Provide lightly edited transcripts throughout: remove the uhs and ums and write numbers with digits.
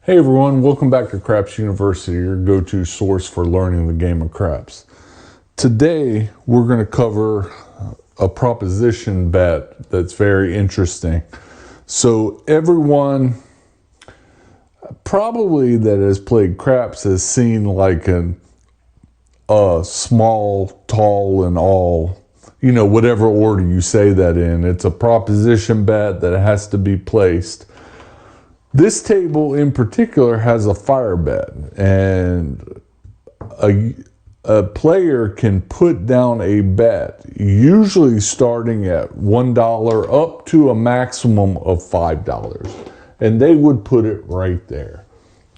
Hey everyone, welcome back to Craps University, your go-to source for learning the game of craps. Today, we're going to cover a proposition bet that's very interesting. So everyone probably that has played craps has seen like a small, tall, and all, whatever order you say that in. It's a proposition bet that has to be placed. This table in particular has a fire bet, and a player can put down a bet, usually starting at $1 up to a maximum of $5. And they would put it right there.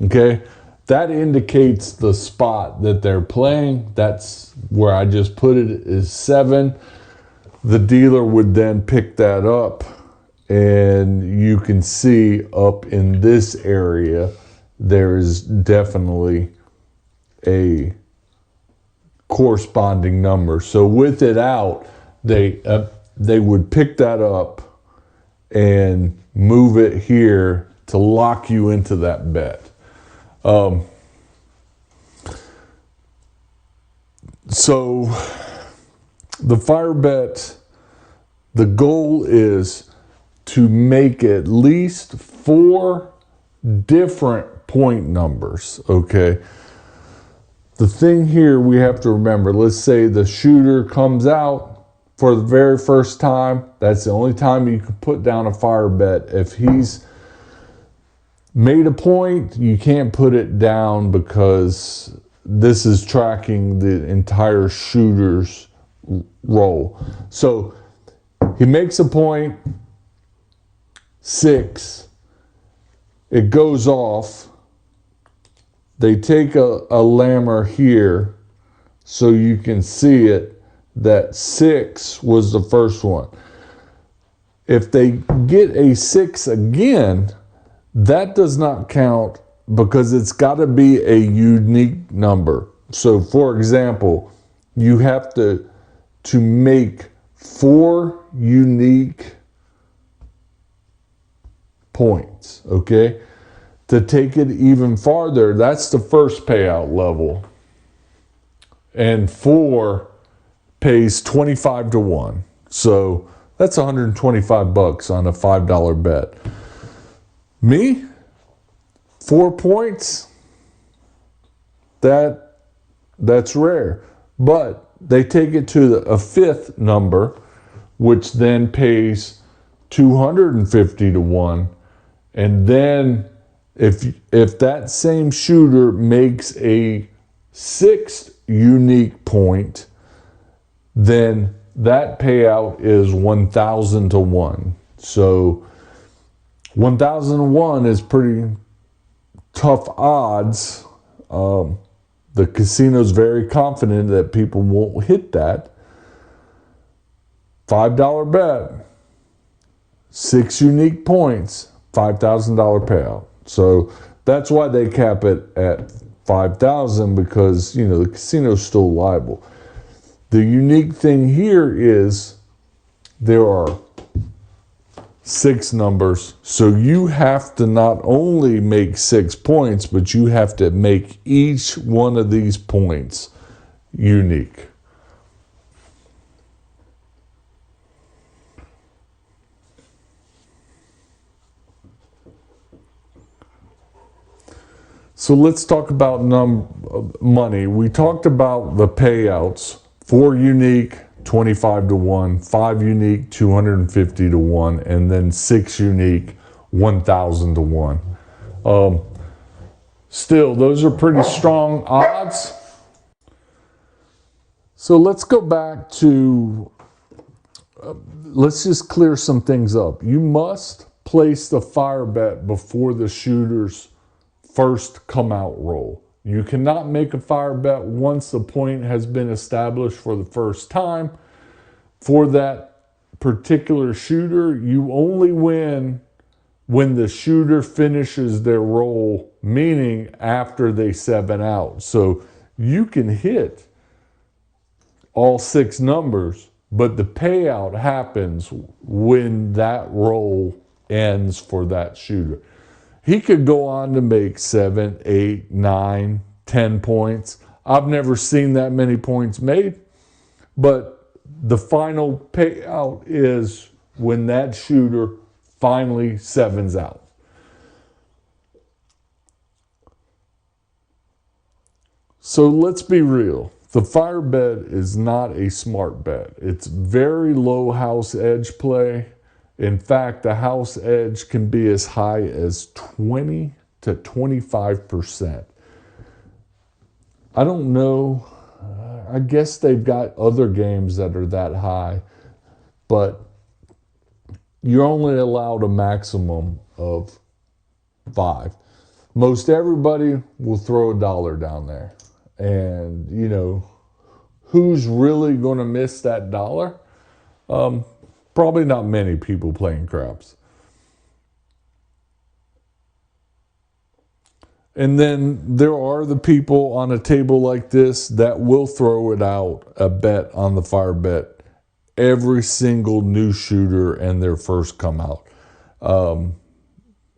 Okay? That indicates the spot that they're playing. That's where I just put it is 7. The dealer would then pick that up. And you can see up in this area, there is definitely a corresponding number. So with it out, they would pick that up and move it here to lock you into that bet. So the fire bet, the goal is to make at least 4 different point numbers, okay? The thing here we have to remember, let's say the shooter comes out for the very first time. That's the only time you can put down a fire bet. If he's made a point, you can't put it down because this is tracking the entire shooter's roll. So he makes a point, 6, it goes off. They take a lammer here so you can see it, that 6 was the first one. If they get a 6 again, that does not count because it's got to be a unique number. So for example, you have to make 4 unique points, okay? To take it even farther, that's the first payout level. And 4 pays 25 to 1. So that's $125 on a $5 bet. Me? 4 points? That's rare. But they take it to a 5th number, which then pays 250 to 1. And then if that same shooter makes a 6th unique point, then that payout is 1,000 to 1. So 1,000 to 1 is pretty tough odds. The casino's very confident that people won't hit that. $5 bet, 6 unique points, $5,000 payout. So that's why they cap it at 5,000 because, the casino's still liable. The unique thing here is there are 6 numbers. So you have to not only make 6 points, but you have to make each one of these points unique. So let's talk about money. We talked about the payouts. 4 unique, 25 to 1. 5 unique, 250 to 1. And then 6 unique, 1,000 to 1. Still, those are pretty strong odds. So let's go back to, let's just clear some things up. You must place the fire bet before the shooter's first come out roll. You cannot make a fire bet once the point has been established for the first time. For that particular shooter, you only win when the shooter finishes their roll, meaning after they 7 out. So you can hit all 6 numbers, but the payout happens when that roll ends for that shooter. He could go on to make 7, 8, 9, 10 points. I've never seen that many points made, but the final payout is when that shooter finally sevens out. So let's be real. The fire bet is not a smart bet. It's very low house edge play. In fact, the house edge can be as high as 20 to 25%. I don't know. I guess they've got other games that are that high, but you're only allowed a maximum of 5. Most everybody will throw $1 down there. And, you know, who's really going to miss that dollar? Probably not many people playing craps. And then there are the people on a table like this that will throw it out a bet on the fire bet every single new shooter and their first come out.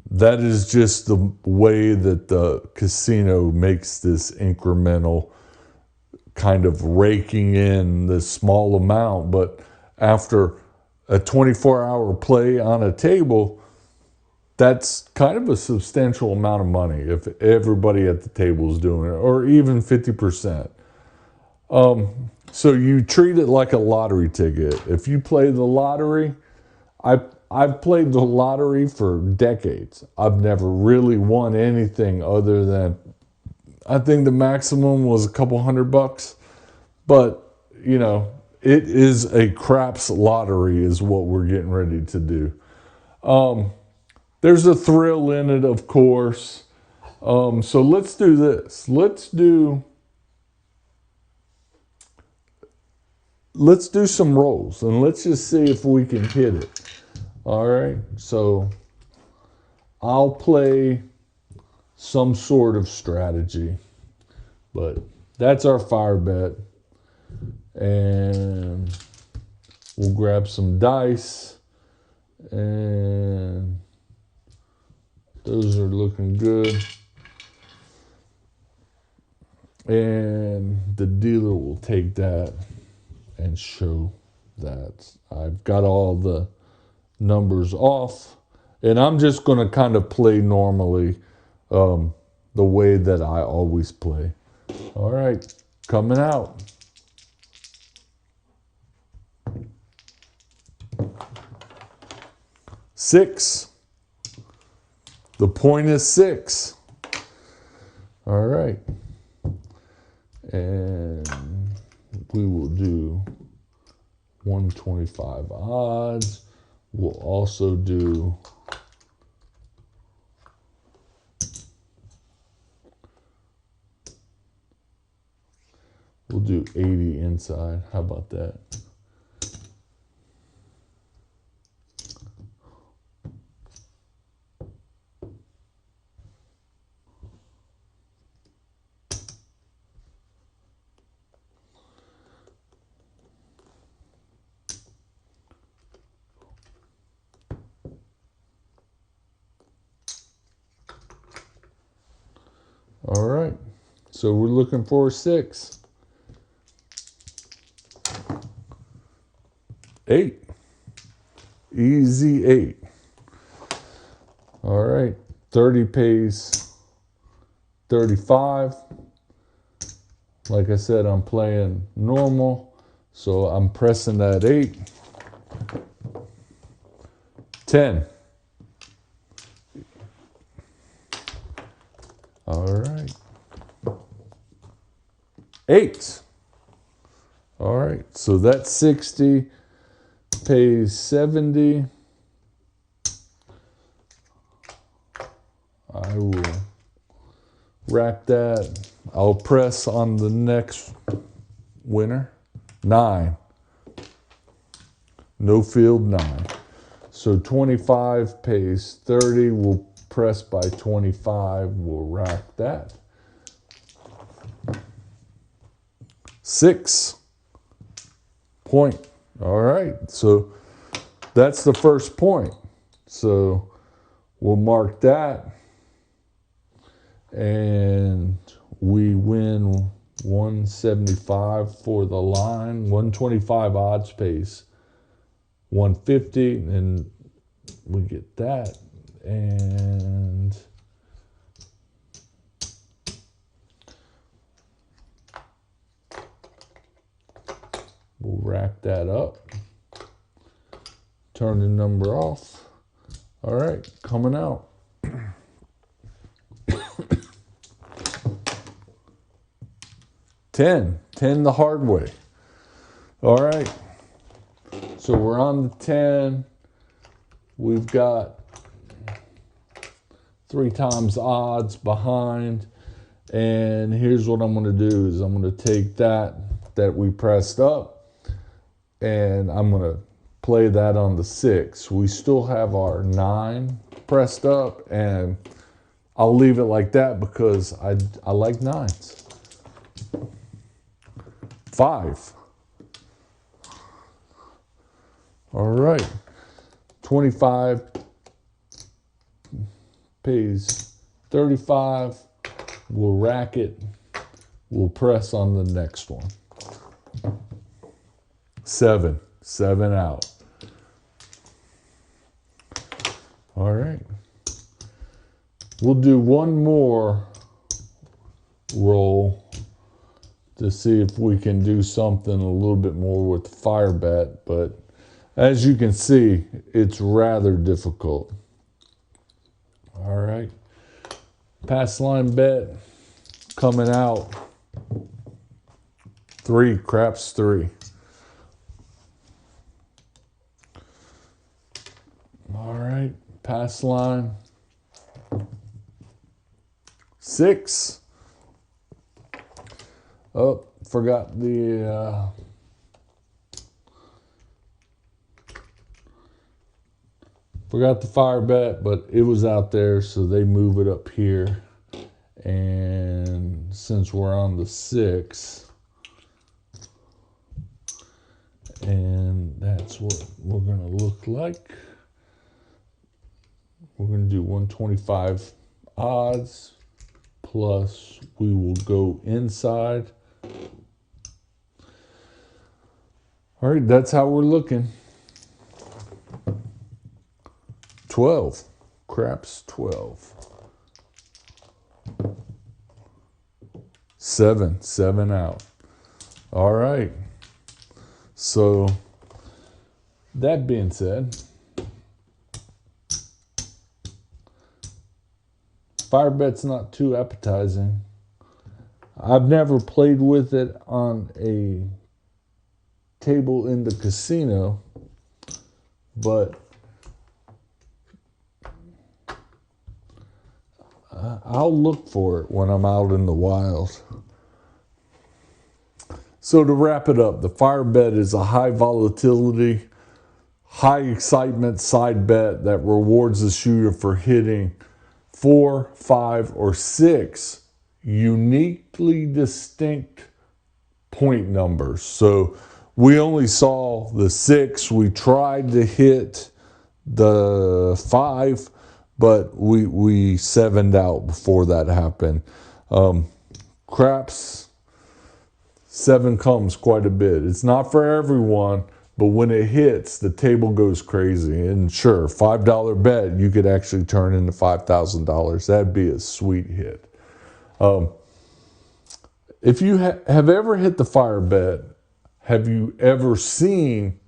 That is just the way that the casino makes this incremental kind of raking in this small amount. But after a 24-hour play on a table, that's kind of a substantial amount of money if everybody at the table is doing it, or even 50%. So you treat it like a lottery ticket. If you play the lottery, I've played the lottery for decades. I've never really won anything other than, I think the maximum was a couple $100. But, you know, it is a craps lottery is what we're getting ready to do. There's a thrill in it, of course. So let's do this. Let's do some rolls, and let's just see if we can hit it. All right, so I'll play some sort of strategy, but that's our fire bet. And we'll grab some dice, and those are looking good. And the dealer will take that and show that I've got all the numbers off, and I'm just going to kind of play normally, the way that I always play. All right, coming out. Six. The point is 6. All right, and we will do 125 odds. We'll also do we'll do 80 inside. How about that? All right, so we're looking for 6. 8. Easy 8. All right, 30 pays 35. Like I said, I'm playing normal, so I'm pressing that 8. 10. All right. 8. All right, so that's 60, pays 70. I will rack that. I'll press on the next winner. 9. No field, 9. So 25 pays 30. We'll press by 25. We'll rack that. 6 point. All right, so that's the first point. So we'll mark that. and we win 175 for the line, 125 odds pays 150, and we get that, and we'll rack that up, turn the number off. All right, coming out. 10 the hard way. All right, so we're on the 10. We've got 3 times odds behind, and here's what I'm going to do is I'm going to take that we pressed up, and I'm going to play that on the 6. We still have our 9 pressed up, and I'll leave it like that because I like 9s. 5. All right. 25 pays 35. We'll rack it. We'll press on the next one. 7 out. All right. We'll do one more roll to see if we can do something a little bit more with the fire bet, but as you can see, it's rather difficult. All right. Pass line bet coming out. 3, craps 3. All right, pass line. 6. Oh, forgot the fire bet, but it was out there, so they move it up here. And since we're on the 6, and that's what we're gonna look like. We're gonna do 125 odds, plus we will go inside. All right, that's how we're looking. 12, craps 12. 7 out. All right. So that being said, fire bet's not too appetizing. I've never played with it on a table in the casino, but I'll look for it when I'm out in the wild. So to wrap it up, the fire bet is a high volatility, high excitement side bet that rewards the shooter for hitting 4, 5, or 6 uniquely distinct point numbers. So we only saw the 6. We tried to hit the 5, but we 7'd out before that happened. Craps, 7 comes quite a bit. It's not for everyone, but when it hits, the table goes crazy. And sure, $5 bet, you could actually turn into $5,000. That'd be a sweet hit. If you have ever hit the fire bet, have you ever seen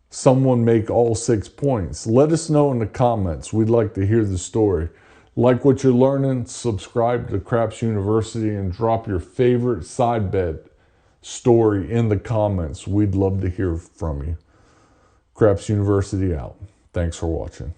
someone make all 6 points? Let us know in the comments. We'd like to hear the story. Like what you're learning, subscribe to Craps University and drop your favorite side bet story in the comments. We'd love to hear from you. Craps University out. Thanks for watching.